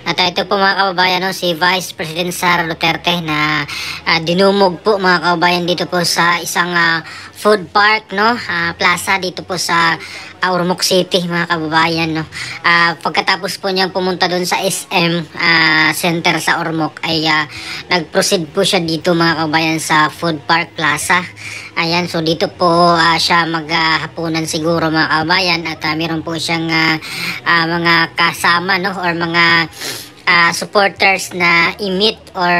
At ito po mga kababayan, no, si Vice President Sara Duterte na dinumog po mga kababayan dito po sa isang food park, no, plaza dito po sa Ormoc City mga kababayan, no. Pagkatapos po niyang pumunta doon sa SM Center sa Ormoc ay nag-proceed po siya dito mga kababayan sa food park plaza. Ayan, so dito po siya maghapunan siguro mga kababayan at meron po siyang mga kasama, no, or mga supporters na i-meet or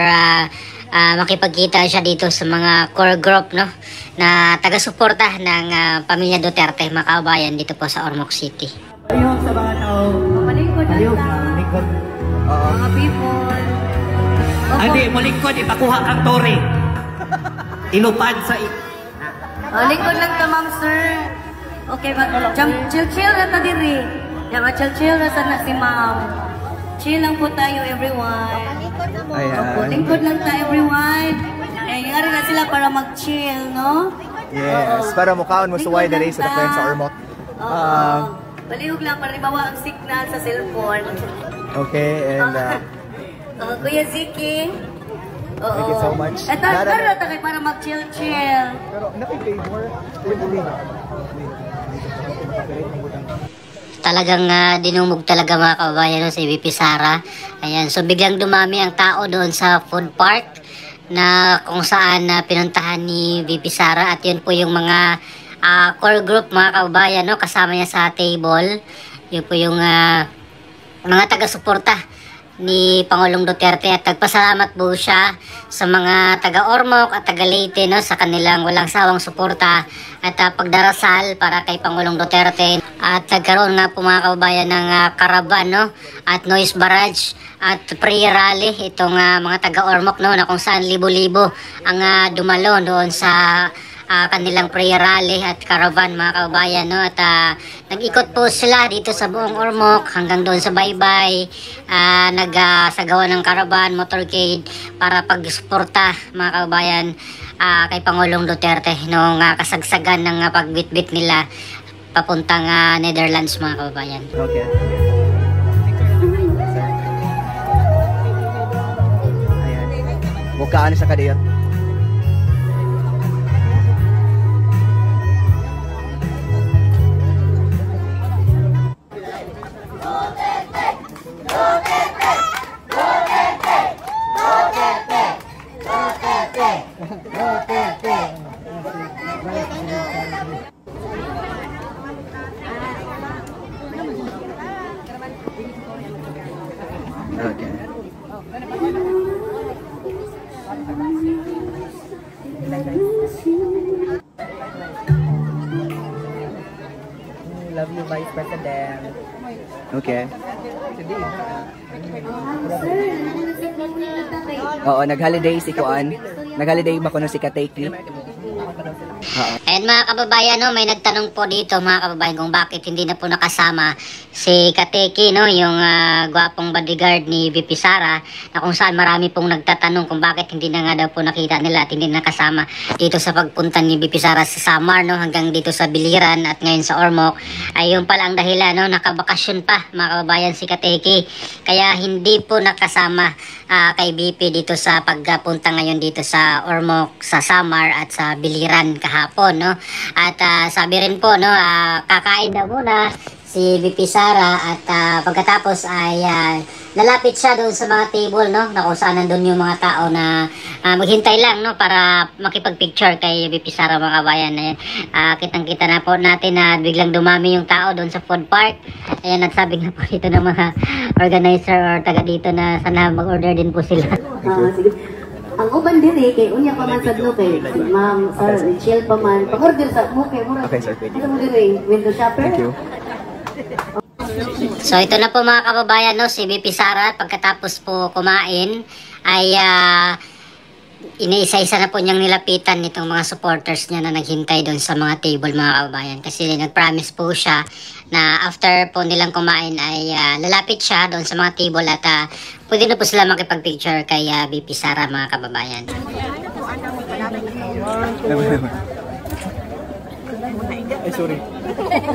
makipagkita siya dito sa mga core group, no, na taga-suporta ng pamilya Duterte mga kababayan dito po sa Ormoc City. Ayun sa mga tao. Malingkod Ayun, lang. malingkod. Mga people. Hindi, malingkod, ipakuha kang tore. Ilupad sa... Lingkod lang ta, ma'am, sir. Okay, chill na ta diri. Chill na sana si ma'am. Chill lang po tayo, everyone. Opo, lingkod lang tayo, everyone. Nangyari na sila para mag-chill, no? Yes, para mukhaon mo suway na rin sa friends sa Ormoc. Balihog lang para ibawa ang signal sa cellphone. Okay, and Kuya Ziki. thank you so much. Ito, para mag-chill-chill. Pero naki-favor. Talagang dinumog talaga mga kababayan, no, si VP Sara. Ayan, so biglang dumami ang tao doon sa food park na kung saan pinuntahan ni VP Sara, at yun po yung mga core group mga kababayan, no, kasama niya sa table. Yun po yung mga taga-suporta ni Pangulong Duterte, at nagpasalamat po siya sa mga taga-Ormoc at taga-Leyte, no, sa kanilang walang sawang suporta at pagdarasal para kay Pangulong Duterte. At nagkaroon nga po mga kababayan ng karaban, no, at noise barrage at prayer rally itong mga taga-Ormoc, no, na kung saan libo-libo ang dumalo doon sa kanilang prayer rally at caravan mga kababayan, no. At nag-ikot po sila dito sa buong Ormoc hanggang doon sa Baybay, nagsagawa ng caravan, motorcade para pagsuporta mga kababayan kay Pangulong Duterte nung kasagsagan ng pagbitbit nila papuntang Netherlands mga kababayan. Okay. Ayan. Bukaan sa kadiyot. Okay. Love you, Vice President. Okay. Oo, nag-holiday si Kuan. Nag-holiday ba ko no si Kateki? And mga kababayan, no, may nagtanong po dito mga kababayan kung bakit hindi na po nakasama si Kateki, no, yung gwapong bodyguard ni VP Sara, na kung saan marami pong nagtatanong kung bakit hindi na nga daw po nakita nila at hindi nakasama dito sa pagpunta ni VP Sara sa Samar, no, hanggang dito sa Biliran at ngayon sa Ormoc. Ay yung pala ang dahilan, no, nakabakasyon pa mga kababayan si Kateki, kaya hindi po nakasama kay VP dito sa pagpunta ngayon dito sa Ormoc, sa Samar at sa Biliran kahapon, no. At sabi rin po, no, kakain daw muna si VP Sara at pagkatapos ay lalapit siya doon sa mga table, no, na kung saan nandun yung mga tao na maghintay lang, no, para makipag-picture kay VP Sara mga kabayan. Kitang-kita na po natin na biglang dumami yung tao doon sa food park. Ayan, nagsabi nga po dito ng mga organizer or taga dito na sana mag-order din po sila. Ang uban diri kay unya pa man sadlo kay ma'am sir chill pa man pag-order sa mo kay mura. Okay, sir. Ano mo diri window shopper? Thank you. So ito na po mga kababayan, no, si VP Sara pagkatapos po kumain ay iniisa-isa na po niyang nilapitan nitong mga supporters niya na naghintay doon sa mga table mga kababayan, kasi nag-promise po siya na after po nilang kumain ay lalapit siya doon sa mga table at pwede na po sila makipag-picture kay VP Sara mga kababayan. Ay, sorry.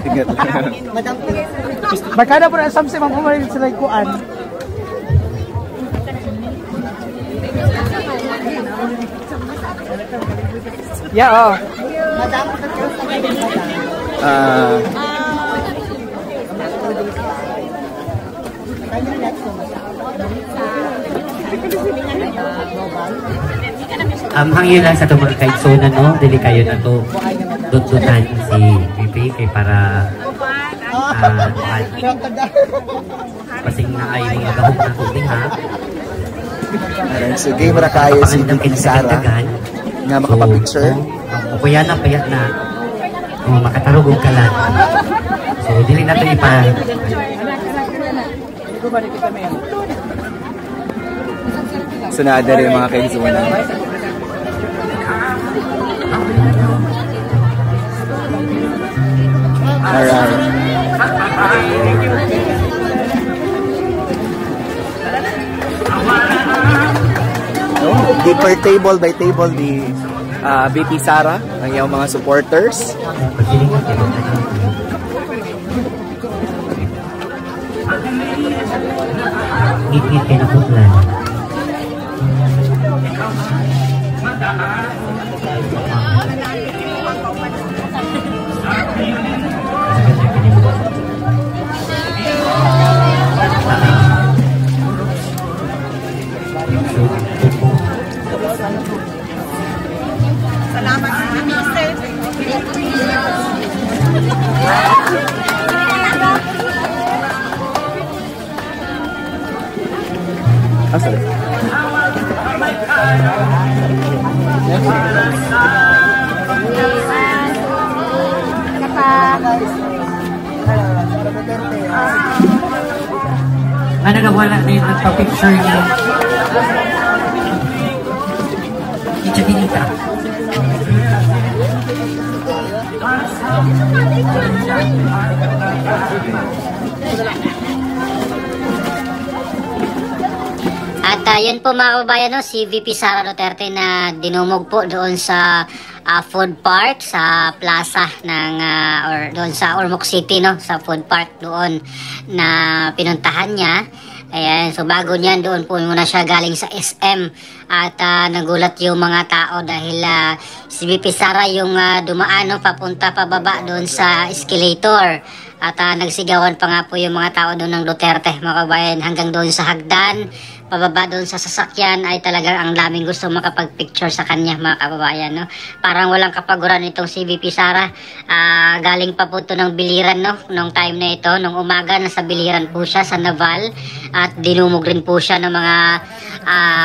Tingnan lang. Magkano po na samsi mapumalit sila kuan? Yeah, oh. Hangyo lang sa itong mga kaigsunan, no? Dili kayo na to dututan si Pipi kay para pasing na ay mga gahong na kuting, ha? So, game na kayo si VP Sara nga makapapicture. O payat na makatarugong kalan. So, dili na ito ipa. So, naada rin mga kaigsunan. Alright. Di per table by table ni VP Sara ang iyong mga supporters. Ngit-ngit kayo na putlan. Sorry. Ano nawala na yung nagpa-picture niya? Ichabinita. At yun po mga kababayan, no, si VP Sara Duterte na dinumog po doon sa food park sa plaza ng or doon sa Ormoc City, no, sa food park doon na pinuntahan niya. Ayan, so bago niyan doon po muna siya galing sa SM at nagulat yung mga tao dahil si VP Sara yung dumaan, no, papunta pababa doon sa escalator. At nagsigawan pa nga po yung mga tao doon ng Duterte, mga kabayan, hanggang doon sa hagdan, pababa doon sa sasakyan ay talagang ang daming gusto makapag-picture sa kanya, mga kababayan, no? Parang walang kapaguran itong si VP Sara. Galing pa po ito ng Biliran, no? Nung time na ito, nung umaga, nasa Biliran po siya sa Naval at dinumog rin po siya ng mga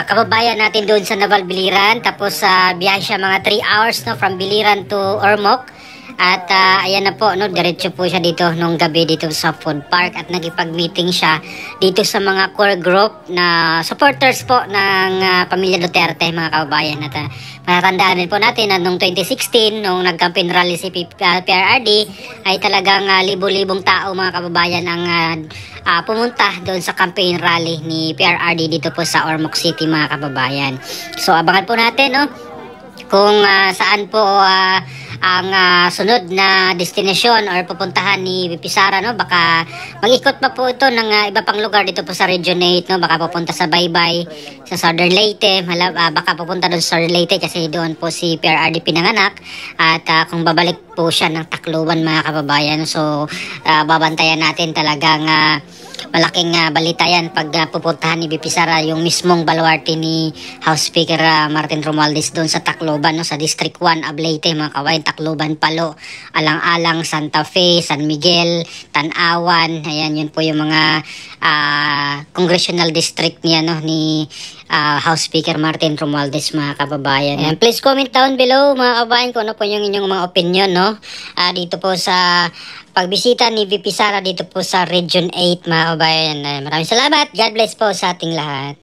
kababayan natin doon sa Naval Biliran. Tapos biyahe siya mga 3 hours, no? From Biliran to Ormoc. At ayan na po, no, diretso po siya dito nung gabi dito sa food park at nagipag-meeting siya dito sa mga core group na supporters po ng pamilya Duterte, mga kababayan. At matatandaan din po natin na noong 2016 nung nag-campaign rally si PRRD ay talagang libo-libong tao, mga kababayan, ang pumunta doon sa campaign rally ni PRRD dito po sa Ormoc City, mga kababayan. So abangan po natin, no, kung saan po ang sunod na destinasyon or pupuntahan ni VP Sara, no? Baka mag-ikot pa po ito ng iba pang lugar dito po sa Region 8, no? Baka pupunta sa Baybay, sa Southern Leyte, baka pupunta doon sa Southern Leyte kasi doon po si PRRD pinanganak. At kung babalik po siya ng Tacloban, mga kababayan, so babantayan natin talagang malaking balita yan pag pupuntahan ni VP Sara yung mismong baluarte ni House Speaker Martin Romualdez doon sa Tacloban, no, sa District 1 Ablete, mga kawain, Tacloban, Palo, Alang-alang, Santa Fe, San Miguel, Tanawan. Ayan, yun po yung mga congressional district niya, no, ni House Speaker Martin Romualdez, mga kababayan. Ayan, please comment down below, mga kababayan, kung ano po yung inyong mga opinion, no, dito po sa pagbisita ni VP Sara dito po sa Region 8, mga kababayan. Maraming salamat. God bless po sa ating lahat.